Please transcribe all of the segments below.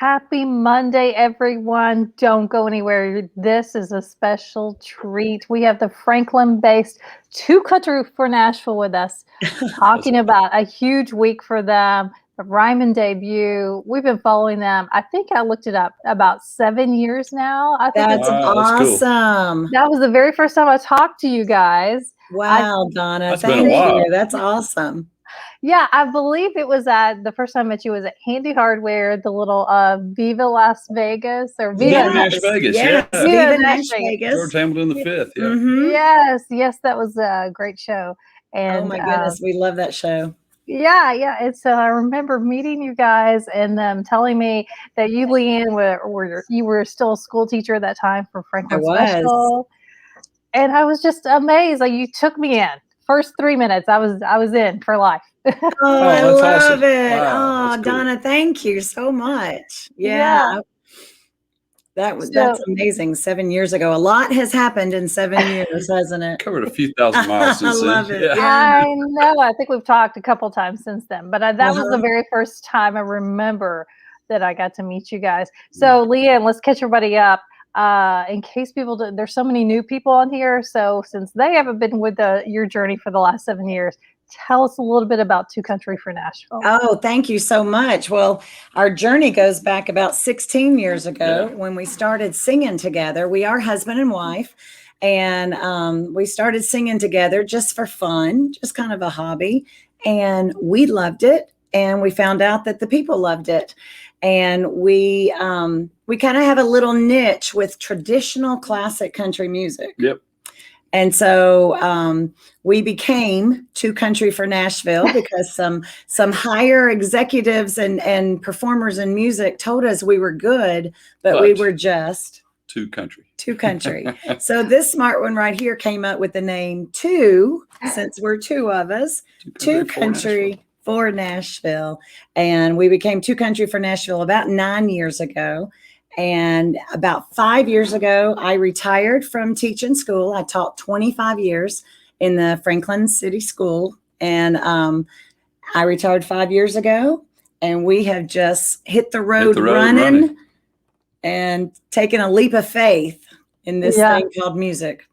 Happy Monday, everyone. Don't go anywhere. This is a special treat. We have the Franklin-based 2Country4Nashville with us, talking about a huge week for them, the Ryman debut. We've been following them. I think I looked it up about 7 years now. I think That's awesome. that was the very first time I talked to you guys. Wow, Donna. That's been a Thank while. you. That's awesome. Yeah, I believe it was at the first time I met you was at Handy Hardware, the little Viva Las Vegas or Viva Viva Nash Vegas. Yes, Yeah. Viva Nash Nash Vegas. George Hamilton the Fifth. Yeah. Yes, yes, that was a great show. And Oh my goodness, we love that show. yeah. And so I remember meeting you guys and them telling me that you, Leanne, you were still a school teacher at that time for Franklin Special. And I was just amazed. Like, you took me in. First 3 minutes, I was in for life. Oh, I love awesome. it. Wow, Oh, cool. Donna, thank you so much. Yeah. That's amazing. 7 years ago. A lot has happened in 7 years, hasn't it? Covered a few thousand miles since then. I love it. Yeah. I know. I think we've talked a couple times since then, but that was the very first time I remember that I got to meet you guys. So, Leanne, let's catch everybody up. In case people there's so many new people on here, so since they haven't been with your journey for the last 7 years, tell us a little bit about 2Country4Nashville. Oh, thank you so much. Well, our journey goes back about 16 years ago when we started singing together. We are husband and wife, and we started singing together just for fun, just kind of a hobby, and we loved it, and we found out that the people loved it. And we kind of have a little niche with traditional classic country music. Yep. And so we became 2Country4Nashville because some higher executives and performers in music told us we were good, but we were just 2 Country. 2Country. So this smart one right here came up with the name 2, since we're 2 of us, 2Country4Nashville. And we became 2Country4Nashville about 9 years ago. And about 5 years ago, I retired from teaching school. I taught 25 years in the Franklin City School. And I retired 5 years ago. And we have just hit the road running and taken a leap of faith in this thing called music.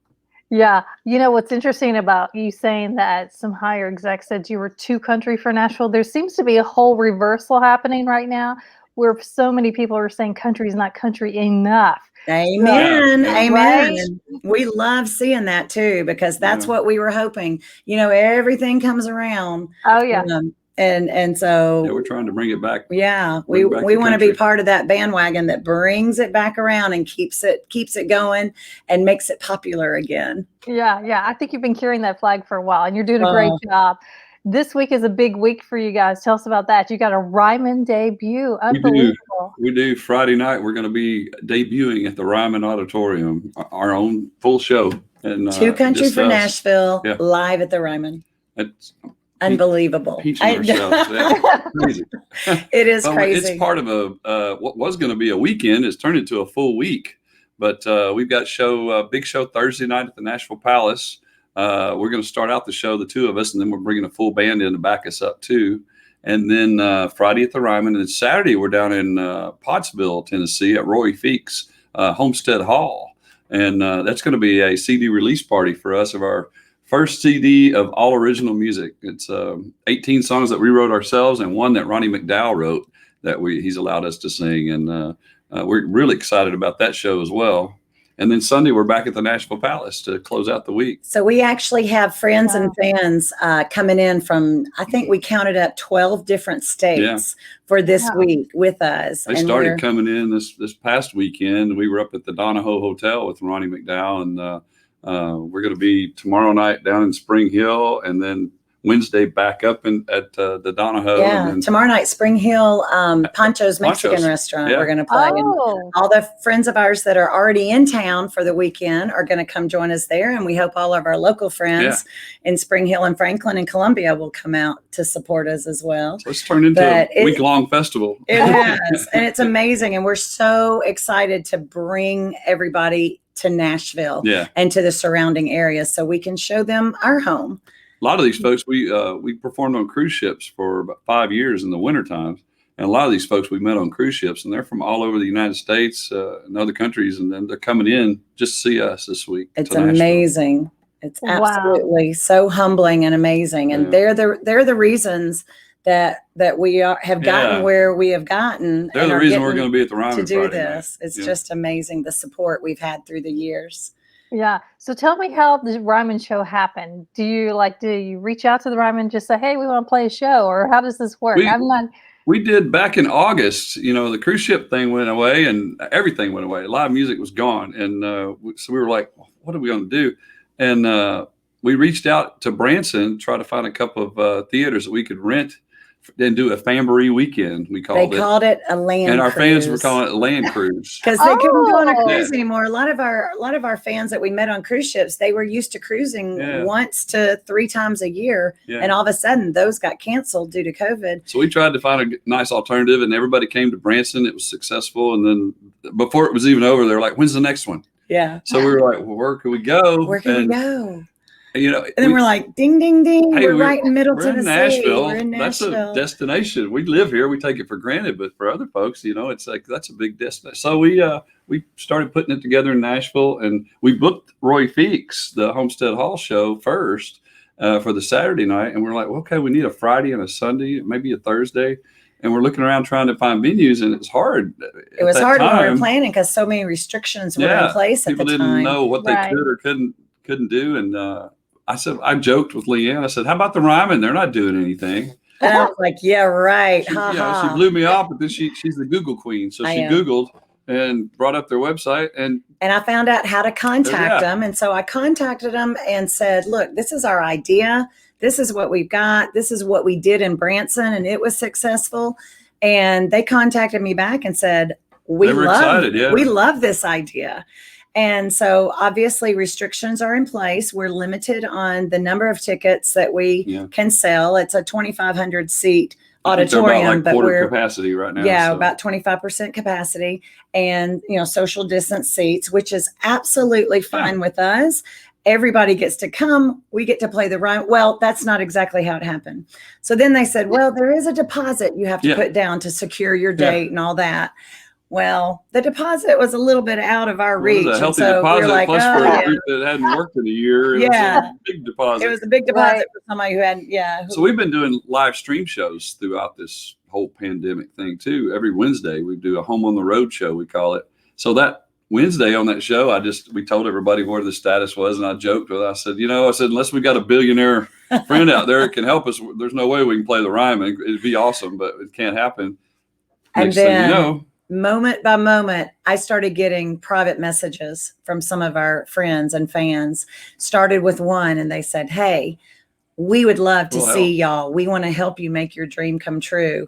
Yeah. You know, what's interesting about you saying that some higher execs said you were 2Country4Nashville, there seems to be a whole reversal happening right now where so many people are saying country is not country enough. Amen. So, Amen. Right? We love seeing that too, because that's what we were hoping. You know, everything comes around. Oh, yeah. And so we're trying to bring it back. Yeah, we want to be part of that bandwagon that brings it back around and keeps it going and makes it popular again. Yeah. I think you've been carrying that flag for a while, and you're doing a great job. This week is a big week for you guys. Tell us about that. You got a Ryman debut. Unbelievable. We do. Friday night, we're going to be debuting at the Ryman Auditorium, our own full show. And 2Country4Nashville live at the Ryman. It's unbelievable. Crazy. It is crazy. It's part of what was going to be a weekend. It's turned into a full week. But we've got big show Thursday night at the Nashville Palace. We're going to start out the show, the 2 of us, and then we're bringing a full band in to back us up too. And then Friday at the Ryman, and then Saturday we're down in Pottsville, Tennessee at Roy Feek's Homestead Hall. And that's going to be a CD release party for us of our first CD of all original music. It's 18 songs that we wrote ourselves and one that Ronnie McDowell wrote that he's allowed us to sing. And we're really excited about that show as well. And then Sunday, we're back at the Nashville Palace to close out the week. So we actually have friends and fans coming in from, I think we counted up 12 different states for this week with us. They started coming in this past weekend. We were up at the Donna Hotel with Ronnie McDowell, and we're going to be tomorrow night down in Spring Hill, and then Wednesday back up at the Donahoe. Yeah, tomorrow night, Spring Hill, Pancho's Mexican restaurant. We're going to play. Oh. All the friends of ours that are already in town for the weekend are going to come join us there. And we hope all of our local friends in Spring Hill and Franklin and Columbia will come out to support us as well. So it's turned into a week-long festival. It has, and it's amazing. And we're so excited to bring everybody to Nashville and to the surrounding areas so we can show them our home. A lot of these folks, we performed on cruise ships for about 5 years in the winter times. And a lot of these folks we met on cruise ships, and they're from all over the United States and other countries, and then they're coming in just to see us this week. It's amazing. It's absolutely so humbling and amazing, and they're the reasons that we have gotten where we have gotten. They're the reason we're going to be at the Ryman to do Friday this. night. It's just amazing, the support we've had through the years. Yeah. So tell me how the Ryman show happened. Do you reach out to the Ryman and just say, hey, we want to play a show, or how does this work? We did back in August. The cruise ship thing went away and everything went away. Live music was gone. And so we were like, what are we going to do? And we reached out to Branson, try to find a couple of theaters that we could rent and do a Famboree weekend. They called it a land cruise. And our fans were calling it a land cruise. Because they couldn't go on a cruise anymore. A lot of our fans that we met on cruise ships, they were used to cruising once to 3 times a year. Yeah. And all of a sudden those got canceled due to COVID. So we tried to find a nice alternative, and everybody came to Branson. It was successful. And then before it was even over, they were like, when's the next one? Yeah. So we were like, well, where can we go? Where can we go? And then we're like, ding, ding, ding. Hey, we're right in the middle to the Nashville. We're in Nashville. That's a destination. We live here. We take it for granted. But for other folks, it's like that's a big destination. So we started putting it together in Nashville, and we booked Roy Feeks, the Homestead Hall show, first for the Saturday night. And we're like, well, okay, we need a Friday and a Sunday, maybe a Thursday. And we're looking around trying to find venues, and it's hard. It was hard when we were planning because so many restrictions were in place at the time. People didn't know what they could or couldn't do. And I joked with Leanne. I said, how about the Ryman? They're not doing anything. And I was like, yeah, right. She blew me off, but then she's the Google queen. So she Googled and brought up their website. And I found out how to contact them. And so I contacted them and said, look, this is our idea. This is what we've got. This is what we did in Branson, and it was successful. And they contacted me back and said, we love this idea. And so obviously restrictions are in place. We're limited on the number of tickets that we can sell. It's a 2,500 seat auditorium, but we're capacity right now. Yeah, about 25% capacity, and social distance seats, which is absolutely fine with us. Everybody gets to come. We get to play the Ryman. Well, that's not exactly how it happened. So then they said, well, there is a deposit you have to put down to secure your date and all that. Well, the deposit was a little bit out of our reach. It was a healthy deposit, we plus for a group that hadn't worked in a year. It was a big deposit. It was a big deposit for somebody who hadn't, So we've been doing live stream shows throughout this whole pandemic thing too. Every Wednesday we do a home on the road show, we call it. So that Wednesday on that show, we told everybody where the status was, and I joked with it. I said, unless we got a billionaire friend out there that can help us, there's no way we can play the Ryman. It'd be awesome, but it can't happen. And then, moment by moment, I started getting private messages from some of our friends and fans. Started with one, and they said, hey, we would love to see y'all. We want to help you make your dream come true.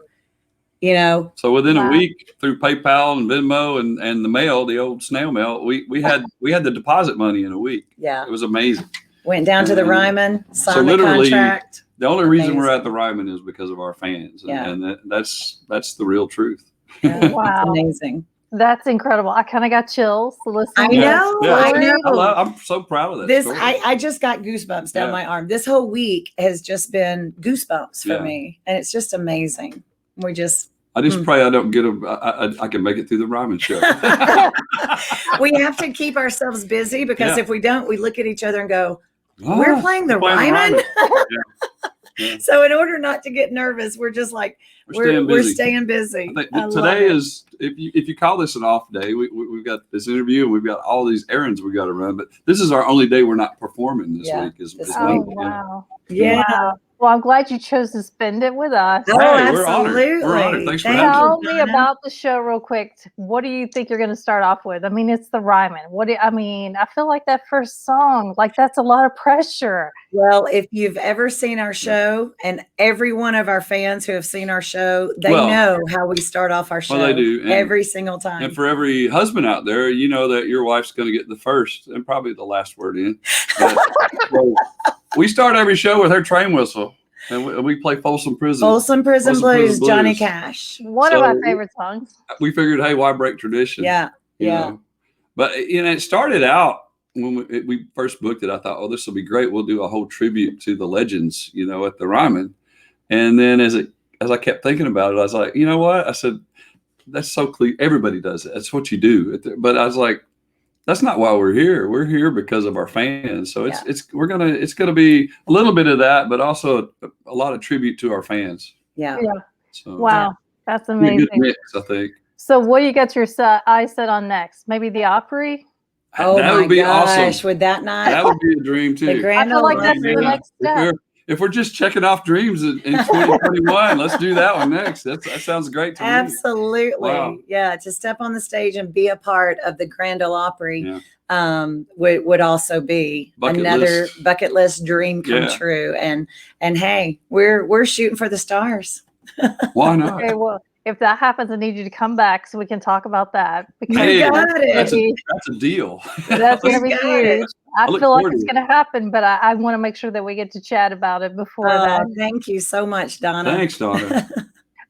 So within a week, through PayPal and Venmo and the mail, the old snail mail, we had the deposit money in a week. Yeah, it was amazing. Went down to the Ryman, signed the contract. The only reason we're at the Ryman is because of our fans, and that's the real truth. Yeah, wow, amazing. That's incredible. I kind of got chills listening. I know. I know. I'm so proud of that. This I just got goosebumps down my arm. This whole week has just been goosebumps for me, and it's just amazing. I just pray I don't get I can make it through the Ryman show. We have to keep ourselves busy because if we don't, we look at each other and go, we're playing the Ryman. So in order not to get nervous, we're just like, we're staying busy. I think today is, if you call this an off day, we've got this interview and we've got all these errands we got to run, but this is our only day we're not performing this week. Wow. Yeah. Wow. Well, I'm glad you chose to spend it with us. Oh, absolutely. We're honored. Thanks for having us. Tell me about the show real quick. What do you think you're going to start off with? I mean, it's the Ryman. I feel like that first song, that's a lot of pressure. Well, if you've ever seen our show, and every one of our fans who have seen our show, they know how we start off our show. Well, they do. Every single time. And for every husband out there, you know that your wife's going to get the first and probably the last word in. But, we start every show with her train whistle, and we play Folsom Prison. Folsom Prison Blues, Johnny Cash. One of my favorite songs. We figured, hey, why break tradition? Yeah. You know? But, it started out when we first booked it. I thought, this will be great. We'll do a whole tribute to the legends, at the Ryman. And then as it as I kept thinking about it, I was like, you know what? I said, that's so clear. Everybody does it. That's what you do. But I was like, that's not why we're here. We're here because of our fans. So it's gonna be a little bit of that, but also a lot of tribute to our fans. Yeah. So, Wow, that's a amazing. good mix, I think. So what do you got your eyes set on next? Maybe the Opry? Oh That my would be gosh, awesome. would that not? That would be a dream too. The I Grand feel like Ole that's the Opry. next step. If we're just checking off dreams in 2021, let's do that one next. That sounds great to me. Absolutely. Wow. Yeah. To step on the stage and be a part of the Grand Ole Opry Yeah. would also be another bucket list dream come true. And hey, we're shooting for the stars. Why not? Okay, well, if that happens, I need you to come back so we can talk about that. Because Hey, got it. That's a deal. that's going to be You got huge. it. I look feel like forward it's to it. going to happen, but I want to make sure that we get to chat about it before that. Thank you so much, Donna. Thanks, Donna.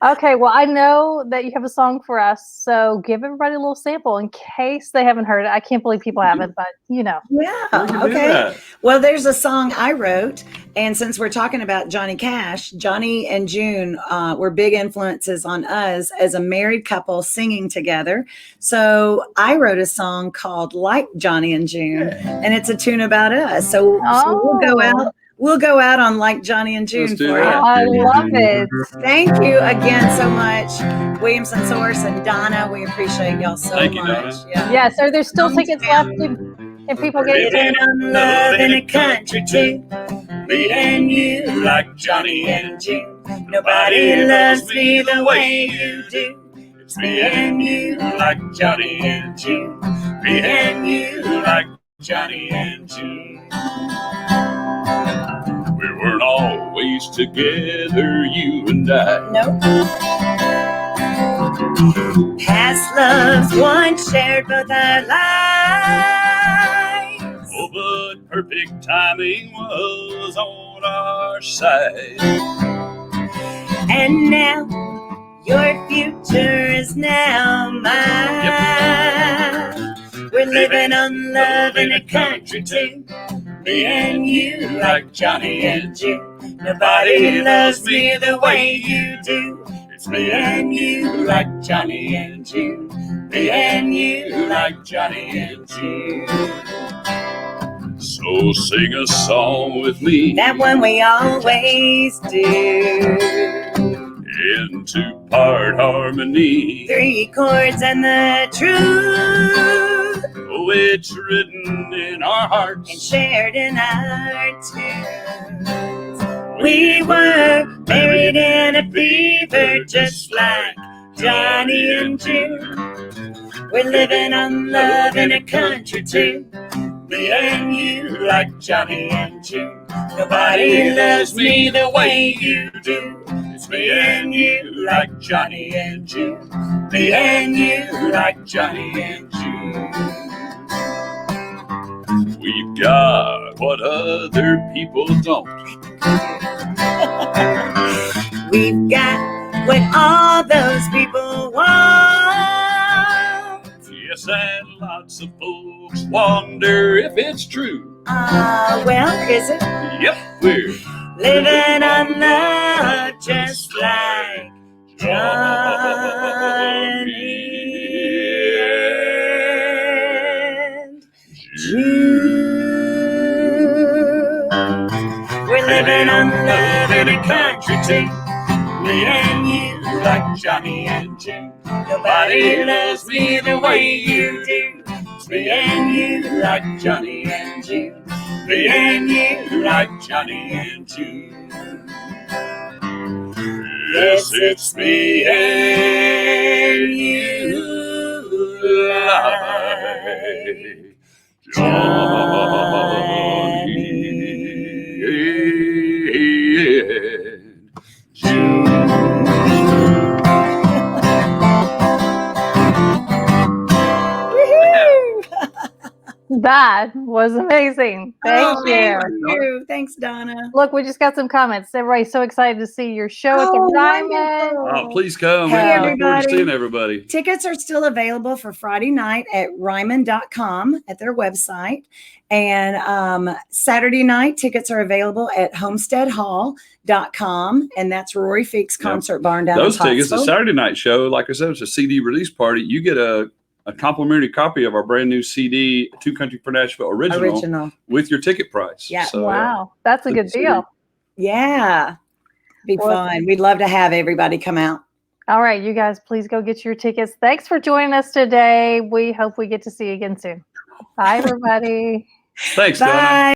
Okay, well, I know that you have a song for us, so give everybody a little sample in case they haven't heard it. I can't believe people haven't, but you know. Yeah. We can do Okay. that. Well, there's a song I wrote, and since we're talking about Johnny Cash, Johnny and June were big influences on us as a married couple singing together. So I wrote a song called "Like Johnny and June," and it's a tune about us. So we'll go out on "Like Johnny and June" Let's do for that. you. I love it. Thank you again so much, Williamson Source and Donna. We appreciate y'all so Thank you, much. Donna. Yes, are there still tickets left? Can people get Living on love in a country tune. Me and you, like Johnny and June. Nobody loves me the way you do. It's me and you, like Johnny and June. Me and you, like Johnny and June. We weren't always together, you and I. Nope. Past loves once shared both our lives. Oh, but perfect timing was on our side. And now your future is now mine. We're living on love in a country tune. Me and you, like Johnny and June. Nobody loves me the way you do. It's me and you, like Johnny and June. Me and you, like Johnny and June. So sing a song with me. That one we always do. In two-part harmony. 3 chords and the truth. Oh, it's written in our hearts And shared in our tunes. We were married in a fever just like Johnny and June. We're living on love in a country tune. Me and you, like Johnny and June. Nobody loves me the way you do. It's me and you, like Johnny and June. Me and you, like Johnny and June. We've got what other people don't. We've got what all those people want. Yes, and lots of folks wonder if it's true. Well, is it? Yep, we're Living on love just like Johnny and June. We're living on love in a country tune. Me and you, like Johnny and June. Nobody loves me the way you do. It's me and you, like Johnny and June. Me and you, like Johnny and June. Yes, it's me and you, like Johnny and June. That was amazing. Thank Oh, you. thank you. Thanks, Donna. Look, we just got some comments. Everybody's so excited to see your show at the Oh, Ryman. wonderful. Oh, please come. Hey, We look forward to everybody. seeing everybody. Tickets are still available for Friday night at ryman.com at their website. And Saturday night, tickets are available at homesteadhall.com. And that's Rory Feek's concert barn down Those in tickets, the Pottsville. Saturday night show, like I said, it's a CD release party. You get a complimentary copy of our brand new CD, 2Country4Nashville original with your ticket price. Yeah. So, Wow. That's a good deal. Yeah. Be fun. We'd love to have everybody come out. All right, you guys, please go get your tickets. Thanks for joining us today. We hope we get to see you again soon. Bye, everybody. Thanks, Bye. Donna.